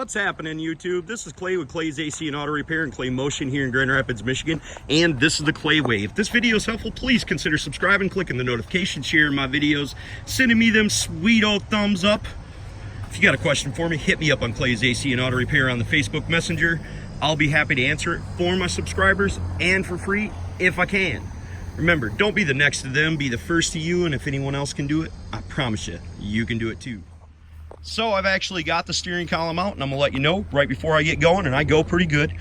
What's happening, YouTube? This is Clay with Clay's AC and Auto Repair and Clay Motion here in Grand Rapids, Michigan, and this is the Clay Way. If this video is helpful, please consider subscribing, clicking the notification, sharing my videos, sending me them sweet old thumbs up. If you got a question for me, hit me up on Clay's AC and Auto Repair on the Facebook Messenger. I'll be happy to answer it for my subscribers and for free if I can. Remember, don't be the next to them, be the first to you, and if anyone else can do it, I promise you, you can do it too. So I've actually got the steering column out, and I'm gonna let you know right before I get going, and I go pretty good.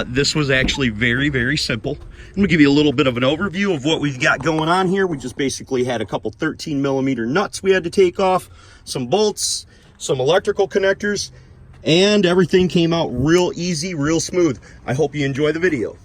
This was actually very, very simple. I'm gonna give you a little bit of an overview of what we've got going on here. We just basically had a couple 13mm nuts we had to take off, some bolts, some electrical connectors, and everything came out real easy, real smooth. I hope you enjoy the video.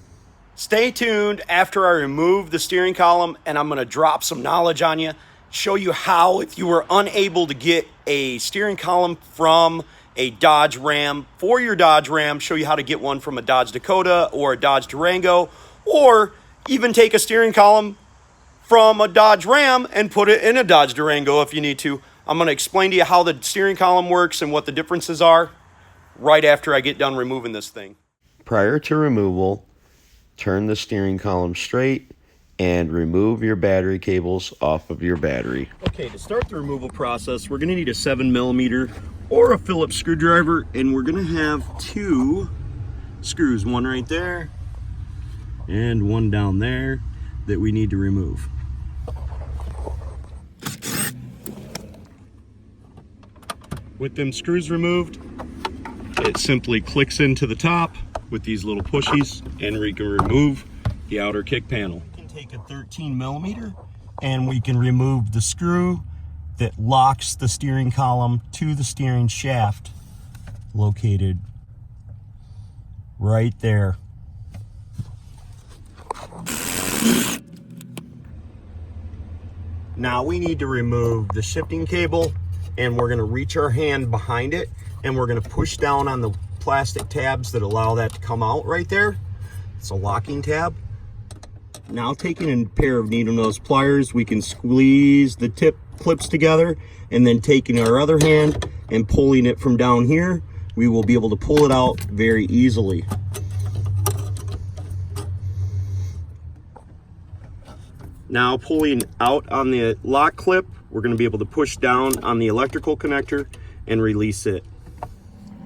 Stay tuned after I remove the steering column, and I'm gonna drop some knowledge on you, show you how, if you were unable to get a steering column from a Dodge Ram for your Dodge Ram, show you how to get one from a Dodge Dakota or a Dodge Durango, or even take a steering column from a Dodge Ram and put it in a Dodge Durango if you need to. I'm going to explain to you how the steering column works and what the differences are right after I get done removing this thing. Prior to removal, turn the steering column straight and remove your battery cables off of your battery. Okay, to start the removal process, we're gonna need a 7mm or a Phillips screwdriver, and we're gonna have two screws, one right there and one down there that we need to remove. With them screws removed, it simply clicks into the top with these little pushies, and we can remove the outer kick panel. Take a 13mm and we can remove the screw that locks the steering column to the steering shaft, located right there. Now we need to remove the shifting cable, and we're going to reach our hand behind it and we're going to push down on the plastic tabs that allow that to come out right there. It's a locking tab. Now, taking a pair of needle nose pliers, we can squeeze the tip clips together, and then taking our other hand and pulling it from down here, we will be able to pull it out very easily. Now, pulling out on the lock clip, we're going to be able to push down on the electrical connector and release it.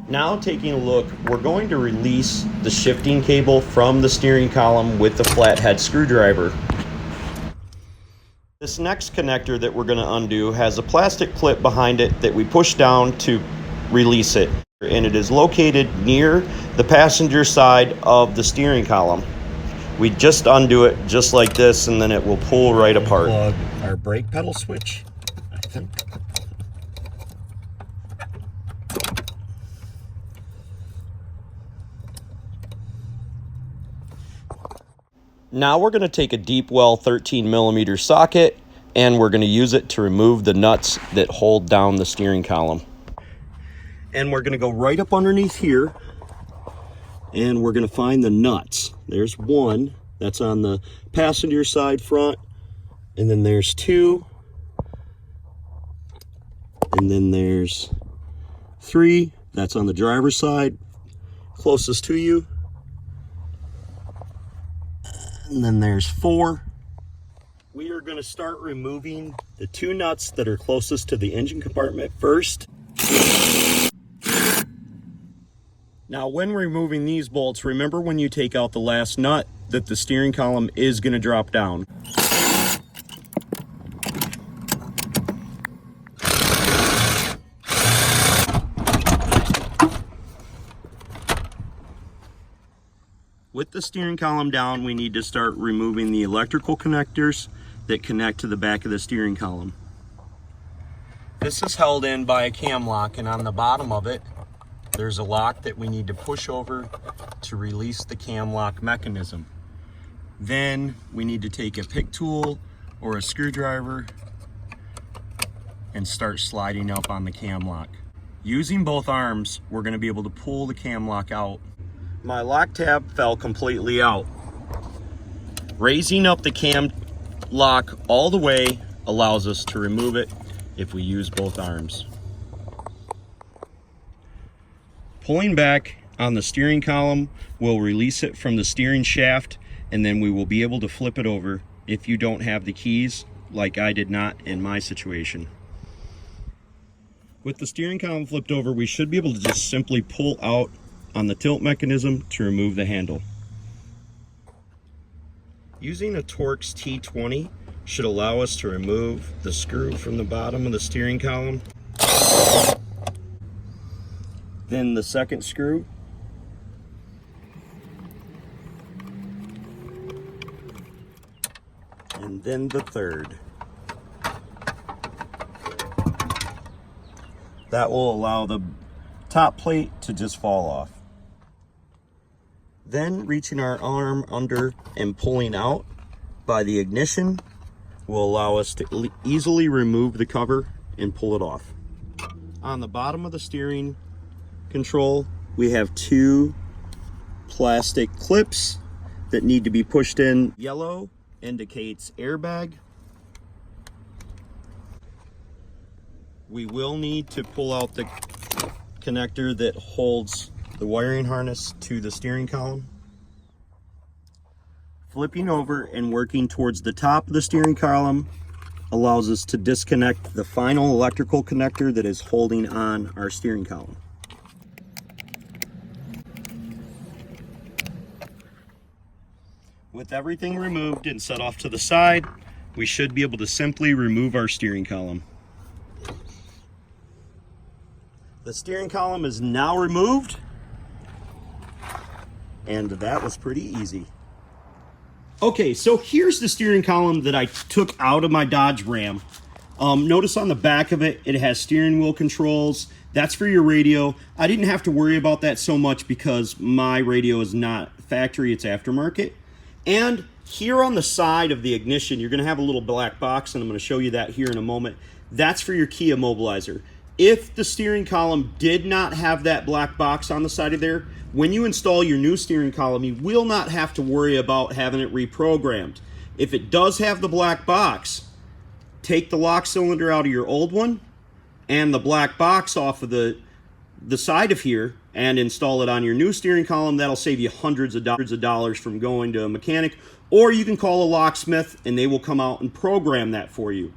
Now, taking a look, we're going to release the shifting cable from the steering column with the flathead screwdriver. This next connector that we're going to undo has a plastic clip behind it that we push down to release it, and it is located near the passenger side of the steering column. We just undo it just like this, and then it will pull right apart. Plug our brake pedal switch, I think. Now we're going to take a deep well 13mm socket, and we're going to use it to remove the nuts that hold down the steering column. And we're going to go right up underneath here, and we're going to find the nuts. There's one that's on the passenger side front, and then there's two, and then there's three that's on the driver's side closest to you. And then there's four. We are going to start removing the two nuts that are closest to the engine compartment first. Now, when removing these bolts, remember when you take out the last nut that the steering column is going to drop down. With the steering column down, we need to start removing the electrical connectors that connect to the back of the steering column. This is held in by a cam lock, and on the bottom of it, there's a lock that we need to push over to release the cam lock mechanism. Then we need to take a pick tool or a screwdriver and start sliding up on the cam lock. Using both arms, we're going to be able to pull the cam lock out. My lock tab fell completely out. Raising up the cam lock all the way allows us to remove it if we use both arms. Pulling back on the steering column will release it from the steering shaft, and then we will be able to flip it over if you don't have the keys, like I did not in my situation. With the steering column flipped over, we should be able to just simply pull out on the tilt mechanism to remove the handle. Using a Torx T20 should allow us to remove the screw from the bottom of the steering column. Then the second screw. And then the third. That will allow the top plate to just fall off. Then reaching our arm under and pulling out by the ignition will allow us to easily remove the cover and pull it off. On the bottom of the steering control, we have two plastic clips that need to be pushed in. Yellow indicates airbag. We will need to pull out the connector that holds the wiring harness to the steering column. Flipping over and working towards the top of the steering column allows us to disconnect the final electrical connector that is holding on our steering column. With everything removed and set off to the side, we should be able to simply remove our steering column. The steering column is now removed, and that was pretty easy. Okay, so here's the steering column that I took out of my Dodge Ram. Notice on the back of it, it has steering wheel controls. That's for your radio. I didn't have to worry about that so much because my radio is not factory, it's aftermarket. And here on the side of the ignition, you're gonna have a little black box, and I'm gonna show you that here in a moment. That's for your key immobilizer. If the steering column did not have that black box on the side of there, when you install your new steering column, you will not have to worry about having it reprogrammed. If it does have the black box, take the lock cylinder out of your old one and the black box off of the side of here and install it on your new steering column. That'll save you hundreds of dollars from going to a mechanic, or you can call a locksmith and they will come out and program that for you.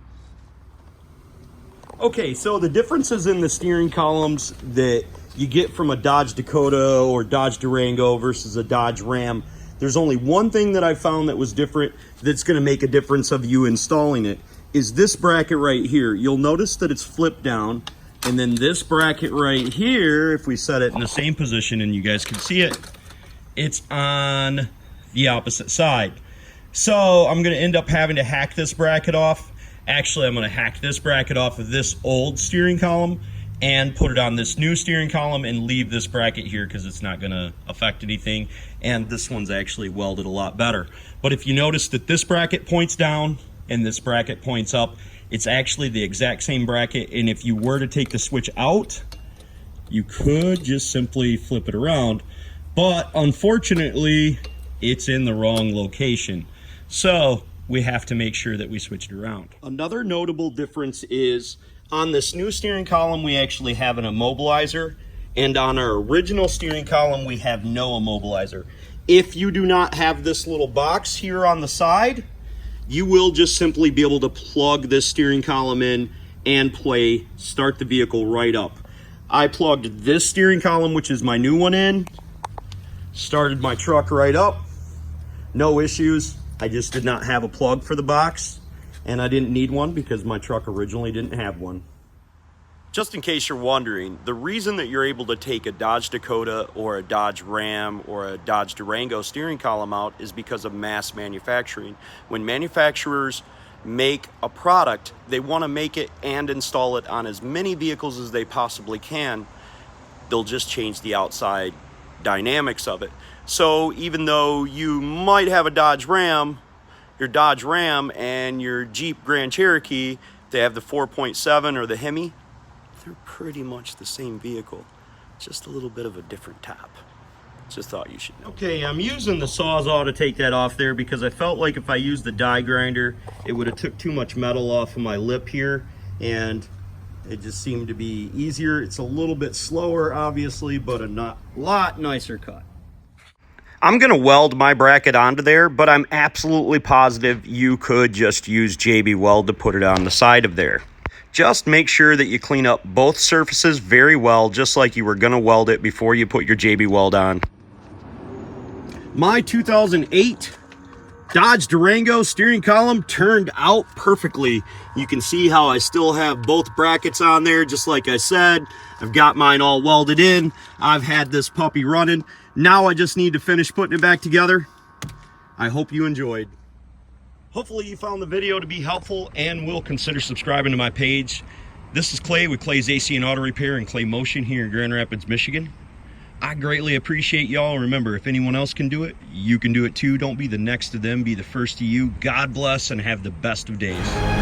Okay, so the differences in the steering columns that you get from a Dodge Dakota or Dodge Durango versus a Dodge Ram, there's only one thing that I found that was different that's going to make a difference of you installing it, is this bracket right here. You'll notice that it's flipped down, and then this bracket right here, if we set it in the same position and you guys can see it, it's on the opposite side. So I'm going to end up having to hack this bracket off. Actually, I'm going to hack this bracket off of this old steering column and put it on this new steering column and leave this bracket here because it's not going to affect anything. And this one's actually welded a lot better. But if you notice that this bracket points down and this bracket points up, it's actually the exact same bracket. And if you were to take the switch out, you could just simply flip it around. But unfortunately, it's in the wrong location. So we have to make sure that we switch it around. Another notable difference is on this new steering column, we actually have an immobilizer, and on our original steering column, we have no immobilizer. If you do not have this little box here on the side, you will just simply be able to plug this steering column in and start the vehicle right up. I plugged this steering column, which is my new one, in, started my truck right up, no issues. I just did not have a plug for the box, and I didn't need one because my truck originally didn't have one. Just in case you're wondering, the reason that you're able to take a Dodge Dakota or a Dodge Ram or a Dodge Durango steering column out is because of mass manufacturing. When manufacturers make a product, they want to make it and install it on as many vehicles as they possibly can. They'll just change the outside dynamics of it. So even though you might have a Dodge Ram, your Dodge Ram and your Jeep Grand Cherokee, they have the 4.7 or the Hemi, they're pretty much the same vehicle, just a little bit of a different top. Just thought you should know. Okay, I'm using the Sawzall to take that off there because I felt like if I used the die grinder, it would have took too much metal off of my lip here, and It just seemed to be easier. It's a little bit slower, obviously, but a lot nicer cut. I'm going to weld my bracket onto there, but I'm absolutely positive you could just use JB Weld to put it on the side of there. Just make sure that you clean up both surfaces very well, just like you were going to weld it before you put your JB Weld on. My 2008 Dodge Durango steering column turned out perfectly. You can see how I still have both brackets on there, just like I said. I've got mine all welded in. I've had this puppy running. Now I just need to finish putting it back together. I hope you enjoyed. Hopefully you found the video to be helpful and will consider subscribing to my page. This is Clay with Clay's AC and Auto Repair and Clay Motion here in Grand Rapids, Michigan. I greatly appreciate y'all. Remember, if anyone else can do it, you can do it too. Don't be the next to them, be the first to you. God bless and have the best of days.